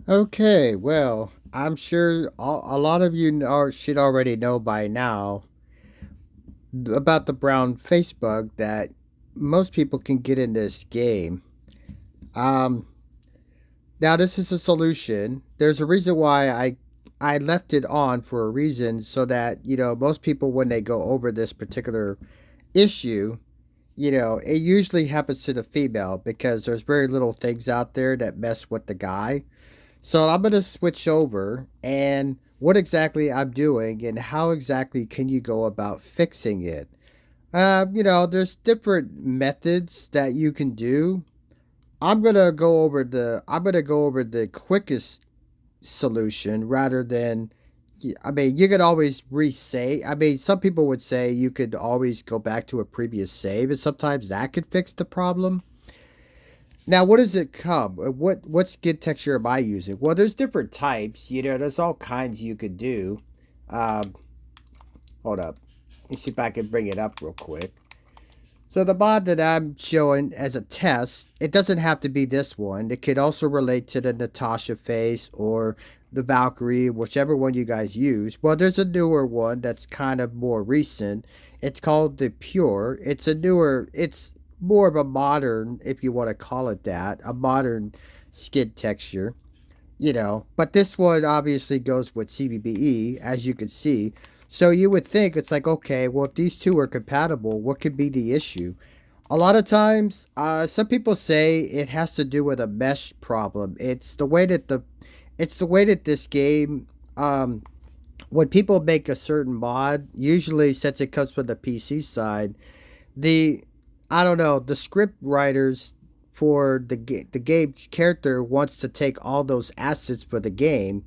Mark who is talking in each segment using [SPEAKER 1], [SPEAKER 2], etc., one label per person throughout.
[SPEAKER 1] Okay, well, I'm sure a lot of you should already know by now about the brown face bug that most people can get in this game. Um, Now this is a solution. There's a reason why I left it on for a reason so that most people when they go over this particular issue, it usually happens to the female because there's very little things out there that mess with the guy. So I'm going to switch over and what exactly I'm doing and how exactly can you go about fixing it. There's different methods that you can do. I'm going to go over the quickest solution rather than I mean, you could always resave. I mean, some people would say you could always go back to a previous save and sometimes that could fix the problem. Now, what does it come? What skin texture am I using? Well, there's different types. There's all kinds you could do. Um, Hold up. Let me see if I can bring it up real quick. So the mod that I'm showing as a test, it doesn't have to be this one. It could also relate to the Natasha face or the Valkyrie, whichever one you guys use. Well, there's a newer one that's kind of more recent. It's called the Pure. It's more of a modern, if you want to call it that, a modern skin texture. But this one obviously goes with CBBE, as you can see. So you would think it's like, okay, well, if these two are compatible, what could be the issue? A lot of times, some people say it has to do with a mesh problem. It's the way that this game, when people make a certain mod, usually since it comes from the PC side, the I don't know, the script writers for the game's character wants to take all those assets for the game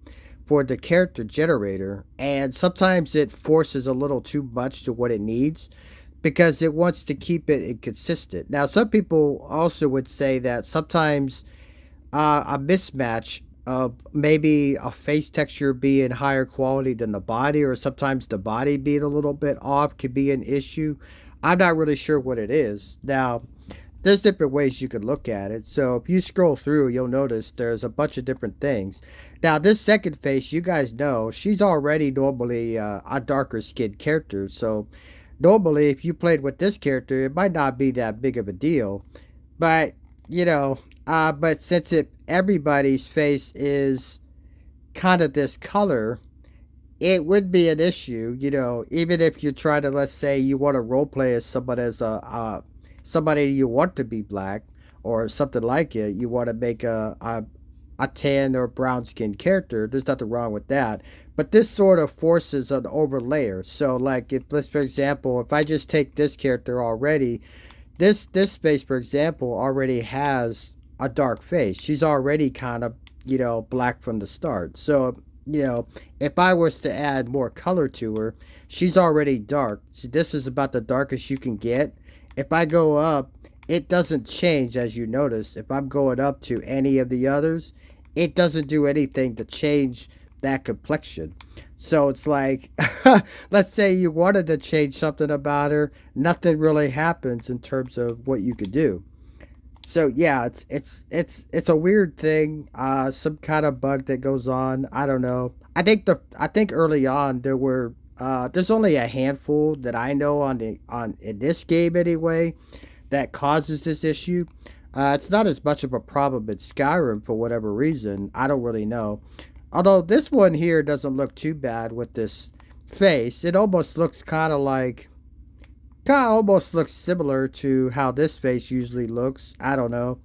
[SPEAKER 1] for the character generator, and sometimes it forces a little too much to what it needs because it wants to keep it inconsistent. Now, some people also would say that sometimes a mismatch of maybe a face texture being higher quality than the body, or sometimes the body being a little bit off, could be an issue. I'm not really sure what it is. Now, there's different ways you could look at it. So if you scroll through, you'll notice there's a bunch of different things. Now, this second face, you guys know, she's already normally a darker skinned character. So normally, if you played with this character, it might not be that big of a deal. But but since everybody's face is kind of this color, it would be an issue. Even if you try to, let's say, you want to role play as someone as somebody you want to be black or something like it. You want to make a tan or brown skinned character. There's nothing wrong with that. But this sort of forces an overlayer. So, like, if let's for example, if I just take this character already, this face, for example, already has a dark face. She's already kind of black from the start. So if I was to add more color to her, she's already dark. See, this is about the darkest you can get. If I go up, it doesn't change as you notice. If I'm going up to any of the others, it doesn't do anything to change that complexion. So it's like, let's say you wanted to change something about her, nothing really happens in terms of what you could do. So yeah, it's a weird thing, some kind of bug that goes on. I don't know. I think early on there's only a handful that I know on in this game anyway that causes this issue. It's not as much of a problem in Skyrim for whatever reason. I don't really know. Although this one here doesn't look too bad with this face. It almost looks kind of almost looks similar to how this face usually looks. I don't know.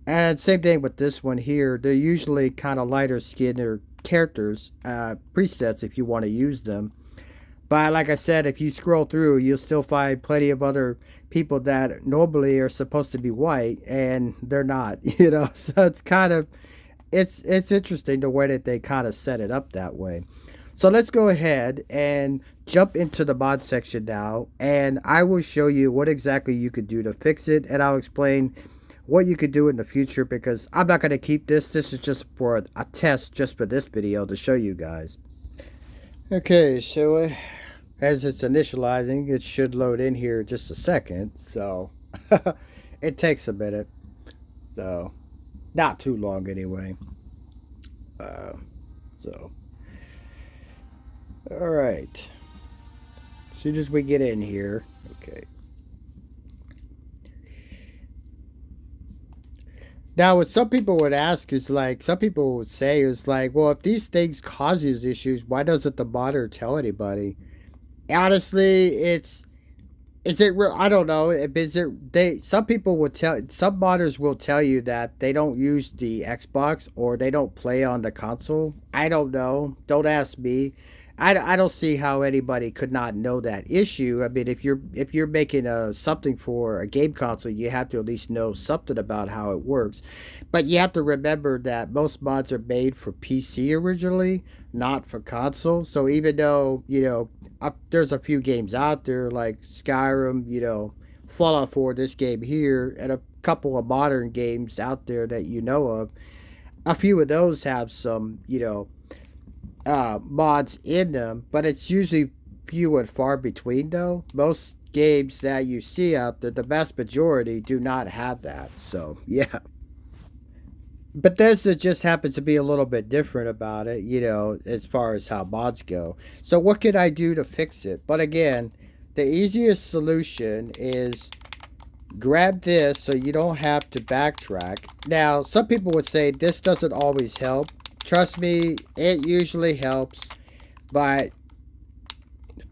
[SPEAKER 1] And same thing with this one here. They're usually kind of lighter skinned or characters, presets if you want to use them. But like I said, if you scroll through, you'll still find plenty of other people that normally are supposed to be white and they're not. So it's interesting the way that they kind of set it up that way. So let's go ahead and jump into the mod section now, and I will show you what exactly you could do to fix it, and I'll explain what you could do in the future because I'm not going to keep this. This is just for a test just for this video to show you guys. Okay, so as it's initializing, it should load in here just a second. So it takes a minute. So not too long anyway. Uh, so, all right. As soon as we get in here, okay. Now, what some people would ask is like, some people would say is like, well, if these things cause these issues, why doesn't the modder tell anybody? Honestly, is it real? I don't know. Is it they? Some people will tell. Some modders will tell you that they don't use the Xbox or they don't play on the console. I don't know. Don't ask me. I don't see how anybody could not know that issue. I mean, if you're making something for a game console, you have to at least know something about how it works. But you have to remember that most mods are made for PC originally, not for console. So even though there's a few games out there like Skyrim, Fallout 4, this game here, and a couple of modern games out there that you know of. A few of those have some, mods in them, but it's usually few and far between though. Most games that you see out there, the vast majority do not have that. So, yeah. Bethesda just happens to be a little bit different about it, as far as how mods go. So, what could I do to fix it? But again, the easiest solution is grab this so you don't have to backtrack. Now, some people would say this doesn't always help. Trust me, it usually helps. But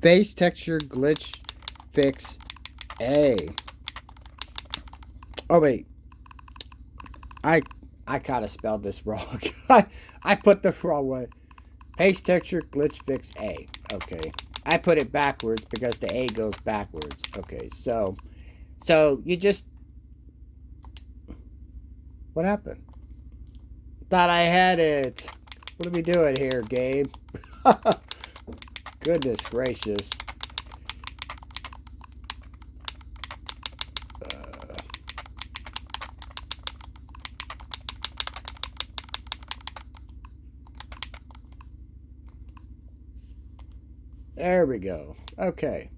[SPEAKER 1] face texture glitch fix A. Oh wait, I I kind of spelled this wrong. I put the wrong one. Face texture glitch fix A. Okay, I put it backwards because the A goes backwards. Okay, so you just what happened? Thought I had it. What are we doing here, Gabe? Goodness gracious. Uh, there we go. Okay.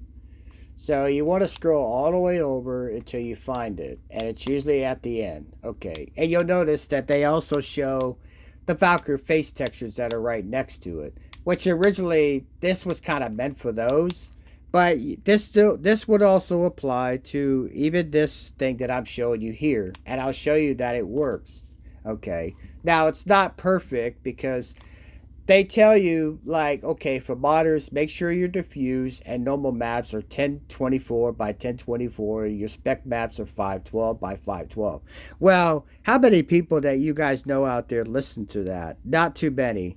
[SPEAKER 1] So you want to scroll all the way over until you find it, and it's usually at the end. Okay. And you'll notice that they also show the Valkyrie face textures that are right next to it, which originally this was kind of meant for those. But this would also apply to even this thing that I'm showing you here, and I'll show you that it works. Okay. Now it's not perfect because they tell you like, okay, for modders, make sure your diffuse and normal maps are 1024 by 1024. Your spec maps are 512 by 512. Well, how many people that you guys know out there listen to that? Not too many.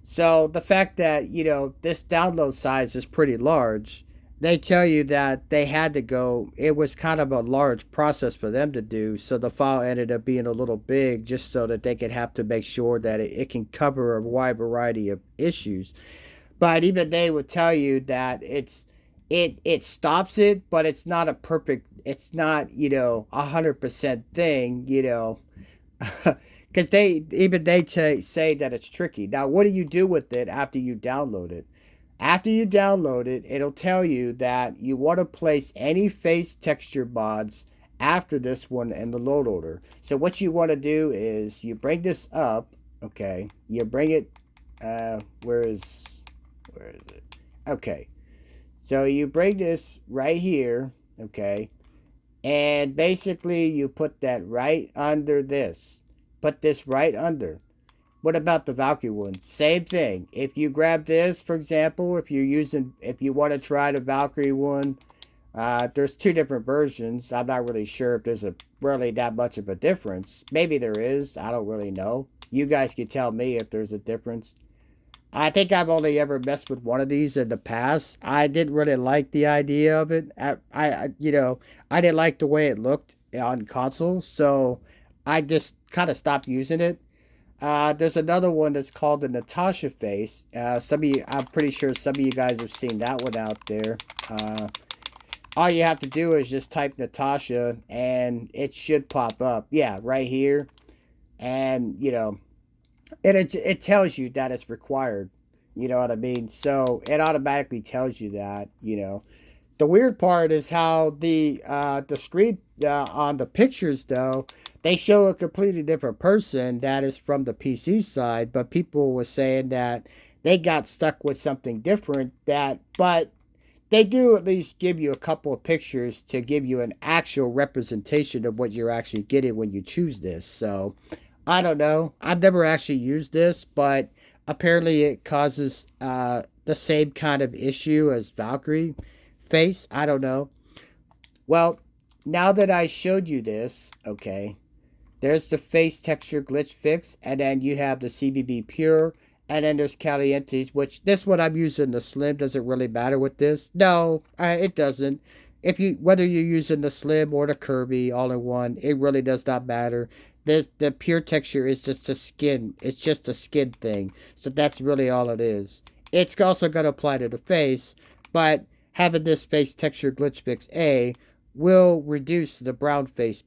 [SPEAKER 1] So the fact that this download size is pretty large, they tell you that they had to go. It was kind of a large process for them to do, so the file ended up being a little big, just so that they could have to make sure that it can cover a wide variety of issues. But even they would tell you that it stops it, but it's not a perfect. It's not 100% thing. Because they say that it's tricky. Now, what do you do with it after you download it? After you download it, it'll tell you that you want to place any face texture mods after this one in the load order. So what you want to do is you bring this up, okay? You bring it. Where is it? Okay. So you bring this right here, okay? And basically you put that right under this. Put this right under. What about the Valkyrie one? Same thing. If you grab this, for example, if you want to try the Valkyrie one, there's two different versions. I'm not really sure if there's really that much of a difference. Maybe there is. I don't really know. You guys can tell me if there's a difference. I think I've only ever messed with one of these in the past. I didn't really like the idea of it. I didn't like the way it looked on console, so I just kind of stopped using it. There's another one that's called the Natasha face. Some of you, I'm pretty sure some of you guys have seen that one out there. All you have to do is just type Natasha and it should pop up. Yeah, right here. And, and it tells you that it's required. You know what I mean? So it automatically tells you that. The weird part is how the screen on the pictures though they show a completely different person that is from the PC side, but people were saying that they got stuck with something different that but they do at least give you a couple of pictures to give you an actual representation of what you're actually getting when you choose this. So I don't know. I've never actually used this, but apparently it causes the same kind of issue as Valkyrie face. I don't know. Well, now that I showed you this, okay, there's the face texture glitch fix, and then you have the CBB Pure, and then there's Calientes, which this one I'm using the Slim. Does it really matter with this? No, it doesn't. If you whether you're using the Slim or the Kirby all in one, it really does not matter. This the pure texture is just a skin. It's just a skin thing. So that's really all it is. It's also going to apply to the face, but having this face texture glitch fix A will reduce the brown face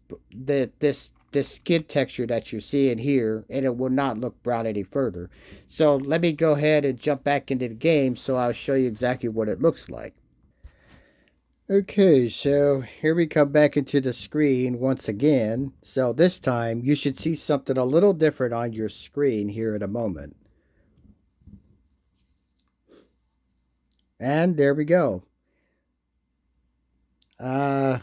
[SPEAKER 1] this skin texture that you're seeing here, and it will not look brown any further. So let me go ahead and jump back into the game so I'll show you exactly what it looks like. Okay, so here we come back into the screen once again. So this time you should see something a little different on your screen here in a moment. And there we go. What's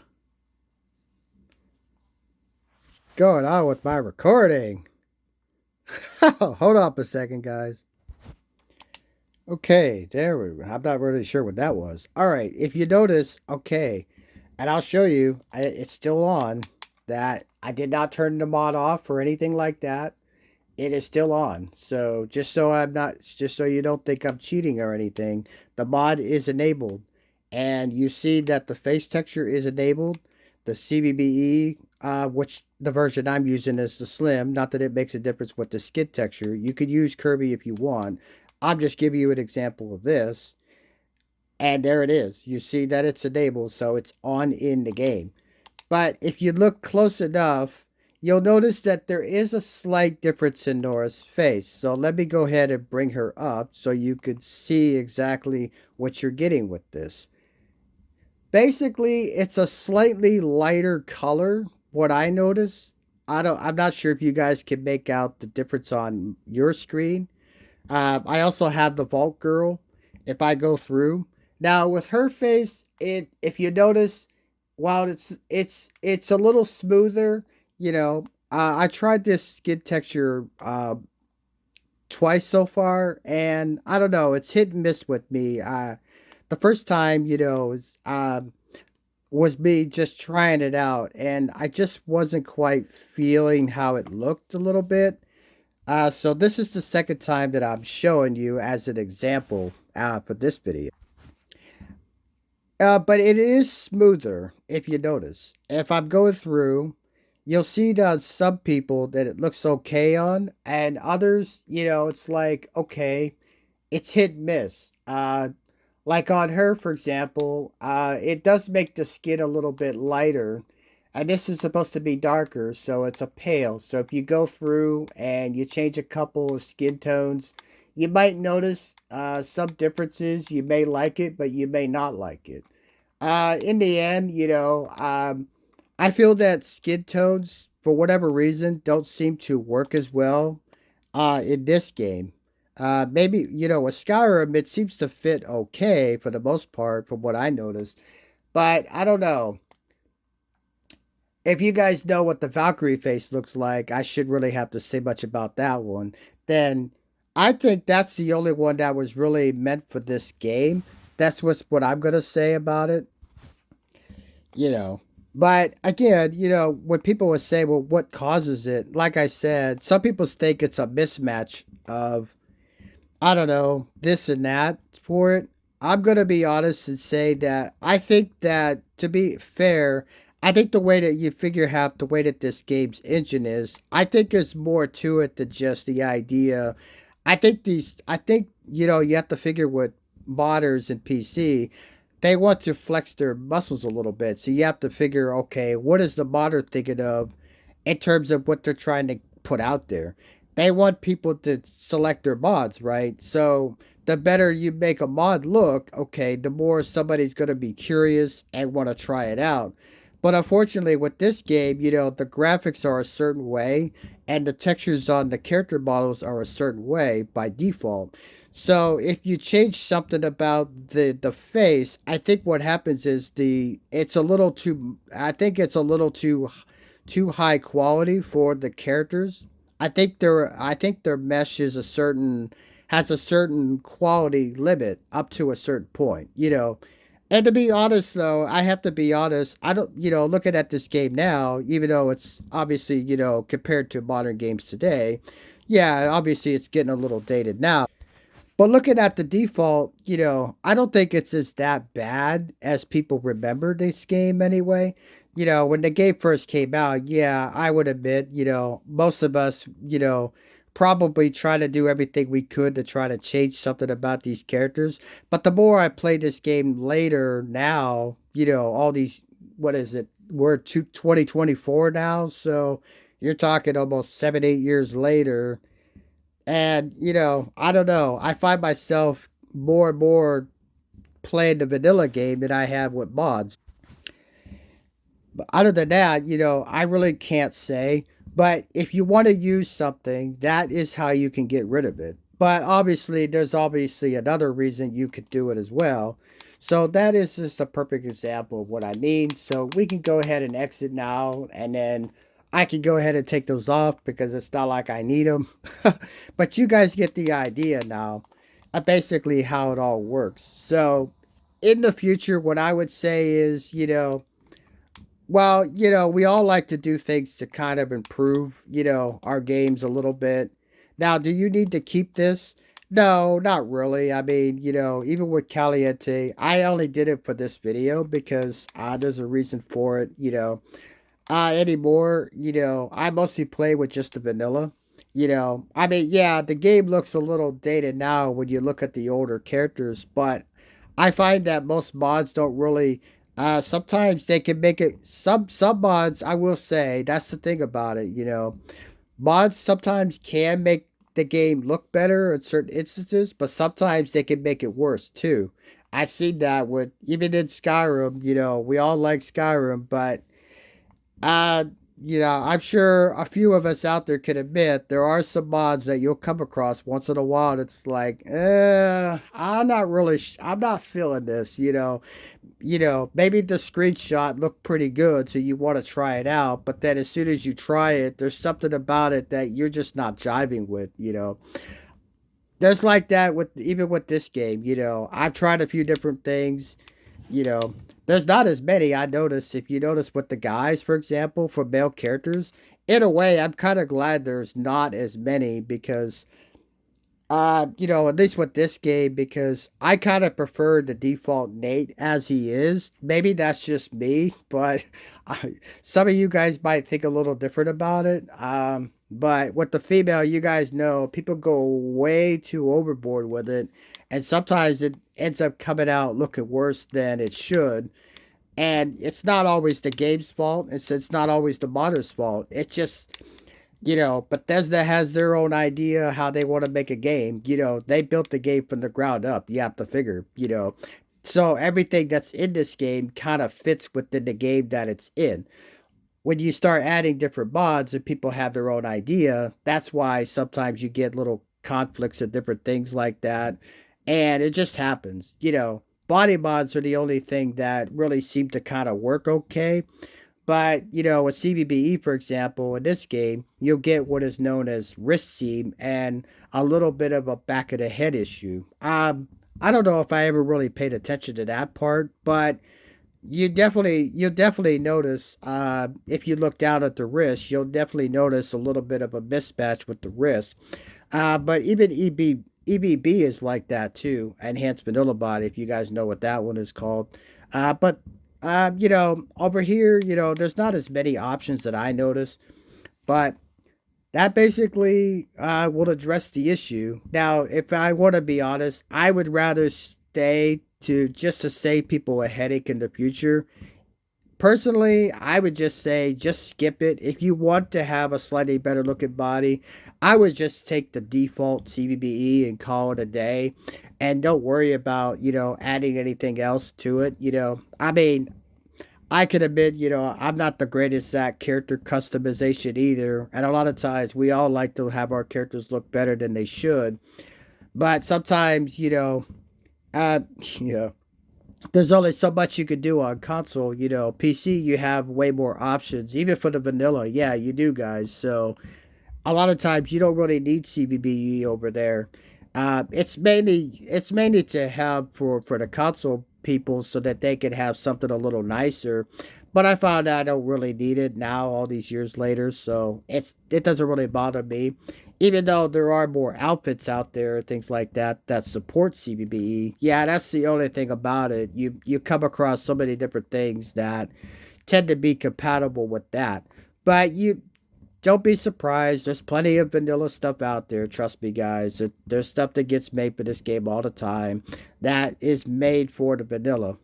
[SPEAKER 1] going on with my recording? Hold up a second, guys. Okay, there we go. I'm not really sure what that was. All right, if you notice, okay, and I'll show you, it's still on, that I did not turn the mod off or anything like that. It is still on. So just so you don't think I'm cheating or anything, the mod is enabled. And you see that the face texture is enabled. The CBBE, which the version I'm using is the Slim. Not that it makes a difference with the skin texture. You could use Kirby if you want. I'm just giving you an example of this. And there it is. You see that it's enabled, so it's on in the game. But if you look close enough, you'll notice that there is a slight difference in Nora's face. So let me go ahead and bring her up so you could see exactly what you're getting with this. Basically, it's a slightly lighter color. What I notice, I'm not sure if you guys can make out the difference on your screen. I also have the Vault Girl. If I go through now with her face, if you notice, while it's a little smoother, you know. I tried this skin texture twice so far, and I don't know, it's hit and miss with me. The first time, was me just trying it out, and I just wasn't quite feeling how it looked a little bit. So this is the second time that I'm showing you as an example for this video. But it is smoother if you notice. If I'm going through, you'll see that some people that it looks okay on, and others, it's like okay, it's hit and miss. Like on her, for example, it does make the skin a little bit lighter. And this is supposed to be darker, so it's a pale. So if you go through and you change a couple of skin tones, you might notice some differences. You may like it, but you may not like it. In the end, I feel that skin tones, for whatever reason, don't seem to work as well in this game. Maybe, with Skyrim, it seems to fit okay for the most part, from what I noticed. But I don't know. If you guys know what the Valkyrie face looks like, I shouldn't really have to say much about that one. Then I think that's the only one that was really meant for this game. That's what I'm gonna say about it. You know. But again, when people would say, well, what causes it? Like I said, some people think it's a mismatch of, I don't know, this and that for it. I'm going to be honest and say that I think that, to be fair, I think the way that you figure out the way that this game's engine is, I think there's more to it than just the idea. You have to figure with modders and PC, they want to flex their muscles a little bit. So you have to figure, okay, what is the modder thinking of in terms of what they're trying to put out there? They want people to select their mods, right? So the better you make a mod look, okay, the more somebody's going to be curious and want to try it out. But unfortunately, with this game, the graphics are a certain way and the textures on the character models are a certain way by default. So if you change something about the face, I think what happens is it's a little too I think it's a little too high quality for the characters. I think their mesh is a certain has a certain quality limit up to a certain point. And to be honest, though, I have to be honest. I don't, looking at this game now, even though it's obviously, compared to modern games today, yeah, obviously it's getting a little dated now. But looking at the default, I don't think it's as that bad as people remember this game anyway. When the game first came out, yeah, I would admit, most of us, probably try to do everything we could to try to change something about these characters. But the more I play this game later now, all these, what is it? We're 2024 now. So you're talking almost 7, 8 years later and, I don't know. I find myself more and more playing the vanilla game than I have with mods. But other than that, I really can't say. But if you want to use something, that is how you can get rid of it. But obviously, there's obviously another reason you could do it as well. So that is just a perfect example of what I mean. So we can go ahead and exit now, and then I can go ahead and take those off because it's not like I need them. But you guys get the idea now, basically how it all works. So in the future, what I would say is, well, we all like to do things to kind of improve, our games a little bit. Now, do you need to keep this? No, not really. I mean, even with Caliente, I only did it for this video because there's a reason for it, anymore, I mostly play with just the vanilla. I mean, yeah, the game looks a little dated now when you look at the older characters, but I find that most mods don't really. Sometimes they can make it. Some mods, I will say, that's the thing about it. Mods sometimes can make the game look better in certain instances, but sometimes they can make it worse too. I've seen that with even in Skyrim. We all like Skyrim, but uh, I'm sure a few of us out there can admit there are some mods that you'll come across once in a while. It's like, I'm not feeling this. Maybe the screenshot looked pretty good, so you want to try it out. But then as soon as you try it, there's something about it that you're just not jiving with. There's like that with even with this game. I've tried a few different things you know, there's not as many I notice. If you notice with the guys, for example, for male characters, in a way, I'm kind of glad there's not as many because, at least with this game, because I kind of prefer the default Nate as he is. Maybe that's just me, but some of you guys might think a little different about it. But with the female, you guys know people go way too overboard with it, and sometimes it ends up coming out looking worse than it should. And it's not always the game's fault. It's not always the modder's fault. It's just, Bethesda has their own idea how they want to make a game. They built the game from the ground up. You have to figure. So everything that's in this game kind of fits within the game that it's in. When you start adding different mods and people have their own idea, that's why sometimes you get little conflicts and different things like that. And it just happens. Body mods are the only thing that really seem to kind of work okay. But, with CBBE, for example, in this game, you'll get what is known as wrist seam and a little bit of a back of the head issue. I don't know if I ever really paid attention to that part, but you'll definitely notice if you look down at the wrist, you'll definitely notice a little bit of a mismatch with the wrist. But even EBB is like that too. Enhanced vanilla body, if you guys know what that one is called. But over here, there's not as many options that I notice. But that basically will address the issue. Now, if I want to be honest, I would rather stay to just to save people a headache in the future. Personally, I would just say just skip it. If you want to have a slightly better looking body, I would just take the default CBBE and call it a day. And don't worry about, adding anything else to it. I mean, I can admit, I'm not the greatest at character customization either. And a lot of times we all like to have our characters look better than they should. But sometimes, uh, you know, there's only so much you could do on console. PC, you have way more options, even for the vanilla. Yeah, you do, guys. So a lot of times you don't really need CBBE over there. It's mainly to have for the console people so that they can have something a little nicer. But I found out I don't really need it now, all these years later. So it doesn't really bother me, even though there are more outfits out there, things like that that support CBBE. Yeah, that's the only thing about it. You come across so many different things that tend to be compatible with that. But you don't be surprised. There's plenty of vanilla stuff out there. Trust me, guys. There's stuff that gets made for this game all the time that is made for the vanilla,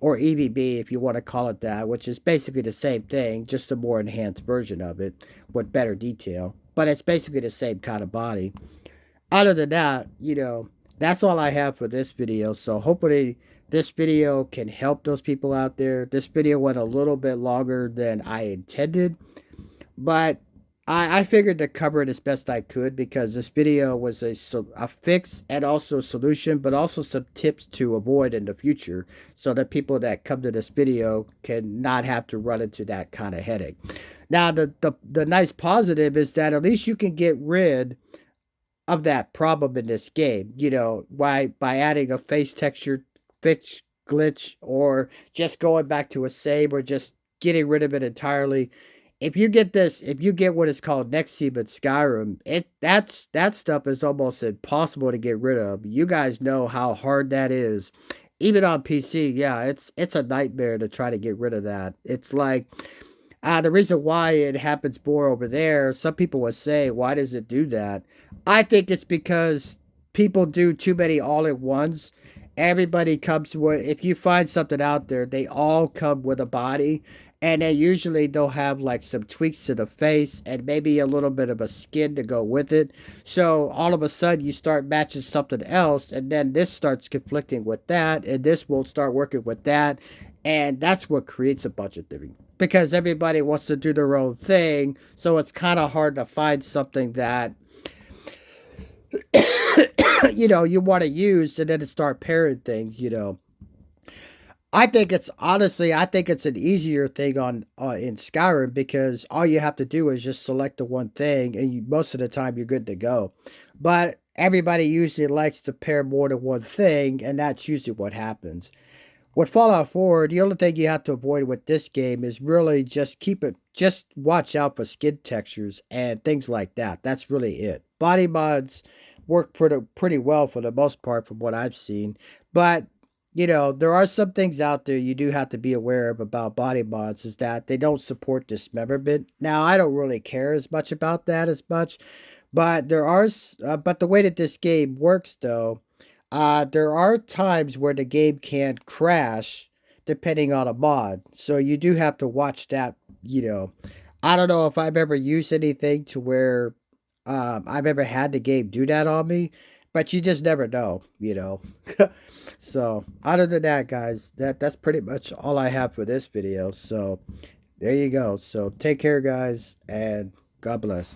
[SPEAKER 1] or EVB if you want to call it that, which is basically the same thing, just a more enhanced version of it with better detail. But it's basically the same kind of body. Other than that, that's all I have for this video. So hopefully this video can help those people out there. This video went a little bit longer than I intended, but I figured to cover it as best I could because this video was a fix and also a solution, but also some tips to avoid in the future so that people that come to this video can not have to run into that kind of headache. Now, the nice positive is that at least you can get rid of that problem in this game, by adding a face texture fix glitch or just going back to a save or just getting rid of it entirely. If you get what is called Nexium in Skyrim, that stuff is almost impossible to get rid of. You guys know how hard that is. Even on PC, yeah, it's a nightmare to try to get rid of that. It's like the reason why it happens more over there, some people would say, why does it do that? I think it's because people do too many all at once. Everybody comes with, if you find something out there, they all come with a body. And they usually they'll have like some tweaks to the face and maybe a little bit of a skin to go with it. So all of a sudden you start matching something else, and then this starts conflicting with that, and this will start working with that. And that's what creates a bunch of things because everybody wants to do their own thing. So it's kind of hard to find something that you want to use and then to start pairing things. I think it's an easier thing on in Skyrim because all you have to do is just select the one thing, and most of the time you're good to go. But everybody usually likes to pair more than one thing, and that's usually what happens. With Fallout 4, the only thing you have to avoid with this game is really just watch out for skin textures and things like that. That's really it. Body mods work pretty well for the most part from what I've seen. But, there are some things out there you do have to be aware of about body mods is that they don't support dismemberment. Now, I don't really care as much about that as much, but but the way that this game works though, there are times where the game can crash depending on a mod. So you do have to watch that. I don't know if I've ever used anything to where I've ever had the game do that on me, but you just never know. So other than that, guys, that's pretty much all I have for this video. So there you go. So take care, guys, and God bless.